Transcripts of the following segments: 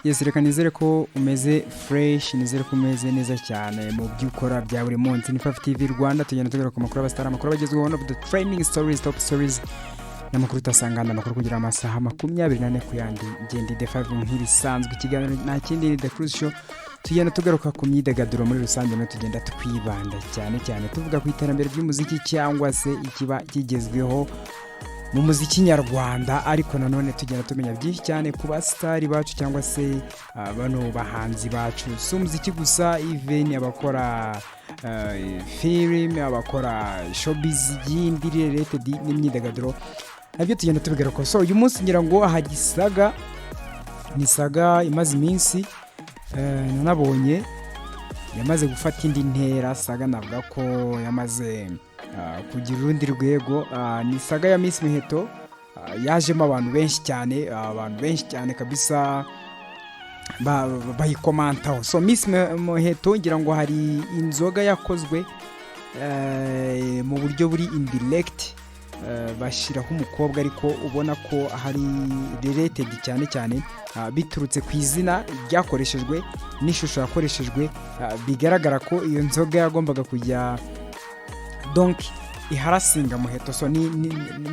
Yes, reka nizere ko umeze fresh, nizere ko umeze neza cyane mu by'ukora bya buri munsi. Ni Fyve-tvrwanda tugenda tugera ku makuru abastara, amakuru bagezweho, one of the trending stories, top stories, n'amakuru utasangana, amakuru kugira amasaha 24 ku yandi. Ngende de Fyve nk'ibisanzwe, ikiganiro nta kindi ni The Cruise Show. Tugenda tugaruka ku myidagaduro muri rusange, no tugenda twibanda cyane tuvuga ku iterambere ry'umuziki cyangwa se ikiba kigezweho mu muziki nyarwanda, ariko nanone tugenda tumenya byinshi cyane ku bastari bacu cyangwa se bano bahanzi bacu. Si umuziki gusa, even abakora film, abakora showbiz yindi related n'imyidagaduro, nabyo tugenda tubigaruka. So uyu munsi ngira ngo hagisaga nisaga imaze iminsi nabonye yamaze gufata indi ntera. Saga navuga ko yamaze kugira urundi rwego. Ni saga ya Miss Muheto, yajemo abantu benshi cyane kabisa bayikomantaho. So Miss Muheto ngira ngo hari inzoga yakozwe mu buryo buri indirect, bashiraho umukobwa ariko ubona ko hari related cyane biturutse ku izina ryakoreshejwe n'ishusho yakoreshejwe. Bigaragara ko iyo nzoga yagombaga kujya donc iharasinga Muheto. So ni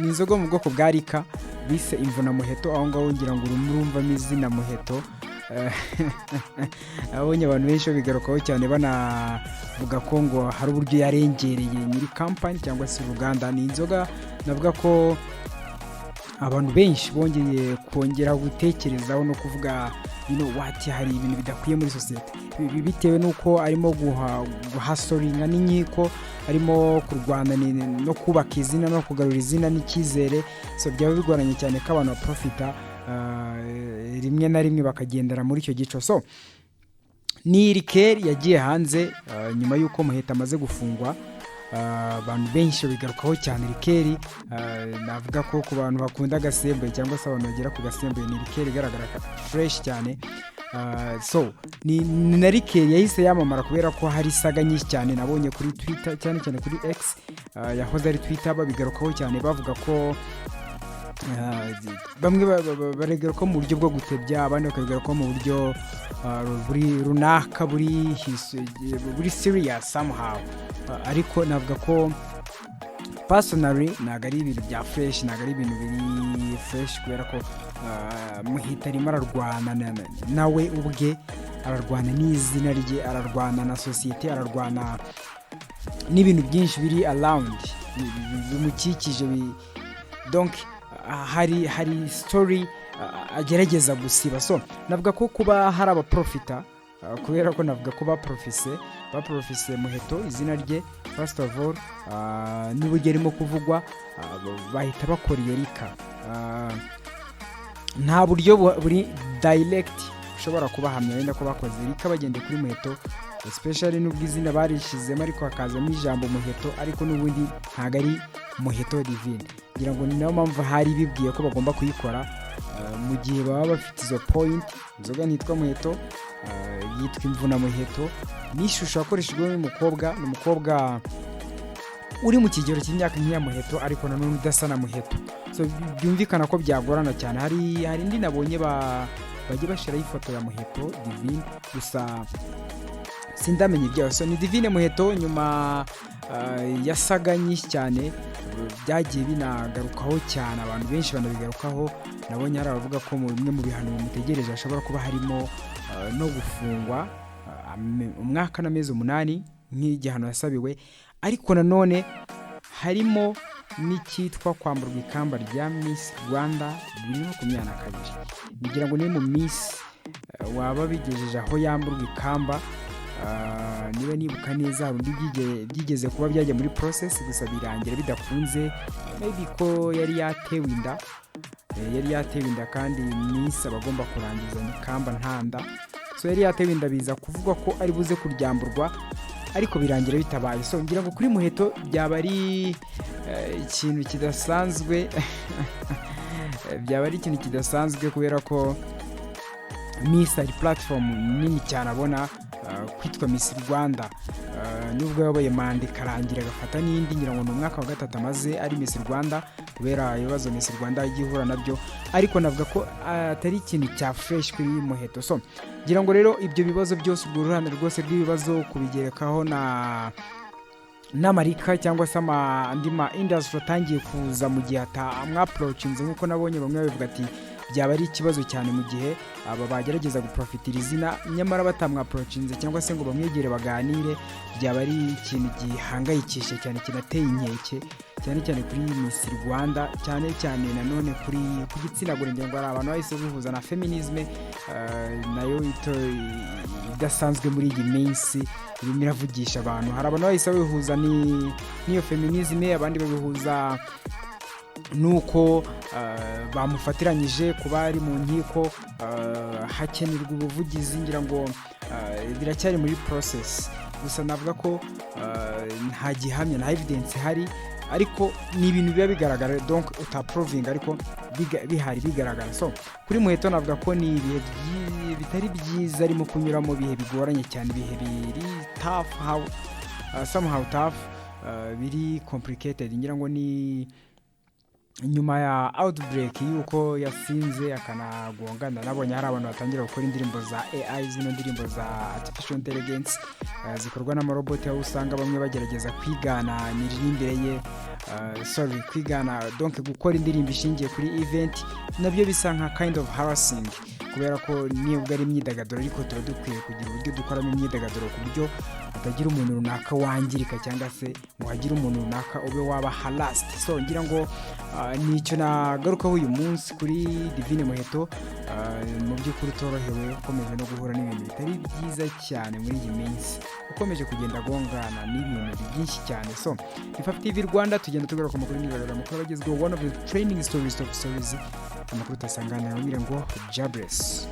inzoga mu bwoko bwa rika bise imvuna Muheto, aho ngaho ngira ngo urumva izina Muheto. Abonye abantu benshi bigarukaho cyane banavuga ko ngo hari uburyo yarengereye nyiri company cyangwa se uruganda. Ni inzoga navuga ko abantu benshi bongeye kongera gutekerezaho no kuvuga hari ibintu bidakwiye muri society, bitewe nuko arimo guhasoringa n'inkiko, arimo kurwana no kubaka izina no kugarura izina n'icyizere. So byaba bigoranye cyane ko abantu baprofita rimwe na rimwe bakagendera muri icyo gico. So ni rikeri yagiye hanze nyuma y'uko Muheto amaze gufungwa. Abantu benshi bigarukaho cyane rikeri. Navuga ko ku bantu bakunda gasembe cyangwa se abantu bagera ku gasembe, ni rikeri igaragara fresh cyane. So ni na rikeri yahise yamamara kubera ko hari saga nyinshi cyane nabonye kuri Twitter, cyane kuri X, yahoze ari Twitter. Babigarukaho cyane bavuga ko bamwe baregaruka mu buryo bwo gutebya, abandi bakabigaruka mu buryo buri runaka, buri serious somehow. Ariko navuga ko personally ntago ari ibintu bya fresh, ntago ari ibintu biri fresh kubera ko Muheto arimo ararwana nawe ubwe, ararwana n'izina rye, ararwana na society, ararwana n'ibintu byinshi biri around bimukikije. Donc hari story agerageza gusiba. So navuga ko kuba hari abaprofita, kubera ko navuga ko baprofise Muheto izina rye first of all, n'uburyo arimo kuvugwa, bahita bakora iyo rika. Nta buryo buri direct ushobora kubahamya wenda ko bakoze rika bagendeye kuri Muheto, especially n'ubwo izina barishizemo ariko hakazamo ijambo Muheto, ariko n'ubundi ntago ari Muheto divine. Ngira ngo ni nayo mpamvu hari bibwiye ko bagomba kuyikora mu gihe baba bafite izo point. Inzoga nitwa Muheto, yitwa imvuna Muheto, n'ishusho yakoreshejwe n'umukobwa uri mu kigero cy'imyaka nk'iya Muheto ariko nanone udasa na Muheto. So byumvikana ko byagorana cyane. hari indi nabonye bagiye bashiraho ifoto ya Muheto divine, gusa sindamenye ibyayo. So ni divine Muheto nyuma yasaga nyinshi cyane, byagiye binagarukaho cyane, abantu benshi banabigarukaho. Nabonye hari abavuga ko mu bimwe mu bihano bimutegereje hashobora kuba harimo no gufungwa umwaka n'amezi 8 nk'igihano yasabiwe, ariko nanone harimo n'icyitwa kwamburwa ikamba rya Miss Rwanda 2022. Ngira ngo ni mu Miss waba bigejeje aho yamburwa ikamba. Niba nibuka neza undi byigeze kuba byajya muri process, gusa birangira bidakunze, maybe ko yari yatewe inda kandi Miss abagomba kurangiza ikamba ntanda. So yari yatewe inda, biza kuvugwa ko ari buze kuryamburwa ariko birangira bitabaye. So ngira ngo kuri Muheto byaba ari ikintu kidasanzwe kubera ko Miss ari platform nini cyane abona kwitwa Miss Rwanda. Nubwo yabaye manda ikarangira agafata n'indi, ngira ngo ni umwaka wa 3 amaze ari Miss Rwanda kubera ibibazo Miss Rwanda igihura nabyo, ariko navuga ko atari ikintu cya fresh kuri Muheto. So ngira ngo rero ibyo bibazo byose, uruhande rwose rw'ibibazo kubigerekaho n'amarika cyangwa se andi ma industry atangiye kuza mu gihe amwaproachinze, nk'uko nabonye bamwe bavuga ati byaba ari ikibazo cyane mu gihe aba bagerageza guprofitira izina nyamara batamwaprochinze cyangwa se ngo bamwegere baganire. Byaba ari ikintu gihangayikishe cyane, kinateye inkeke cyane cyane kuri Miss Rwanda, cyane cyane nanone ku gitsina gore. Ngira ngo ari abantu bahise bihuza na feminisme nayo idasanzwe muri iyi minsi irimo iravugisha abantu. Hari abantu bahise bihuza n'iyo feminisme, abandi babihuza nuko bamufatiranyije kuba ari mu nkiko, hakenerwa ubuvugizi. Ngira ngo biracyari muri process, gusa navuga ko nta gihamya na evidence hari, ariko ni ibintu biba bigaragara, donc utaprovinga ariko bihari bigaragara. So kuri Muheto navuga ko ni ibihe bitari byiza arimo kunyuramo, bihe bigoranye cyane, bihe biri tough, somehow tough, biri complicated. Ngira ngo ni nyuma ya outbreak yuko yasinze akanagongana, nabonye hari abantu batangira gukora indirimbo za AI, zino ndirimbo za artificial intelligence zikorwa n'amarobot, aho usanga bamwe bagerageza kwigana imiririmbire ye, kwigana donc gukora indirimbo ishingiye kuri event. Nabyo bisa nka kind of harassing, kubera ko niyo ari imyidagaduro, ariko tuba dukwiye kugira uburyo dukoramo imyidagaduro ku buryo hatagira umuntu runaka wangirika cyangwa se ngo hagire umuntu runaka ube waba harassed. So ngira ngo nicyo nagarukaho uyu munsi kuri Divine Muheto. Mu by'ukuri utorohewe, ukomeje no guhura n'ibintu bitari byiza cyane muri iyi minsi, ukomeje kugenda agongana n'ibintu byinshi cyane. So Fyve-tvrwanda tugenda tugaruka amakuru n'ibirori, amakuru agezweho, one of the training stories, amakuru utasangana ngo Jabless.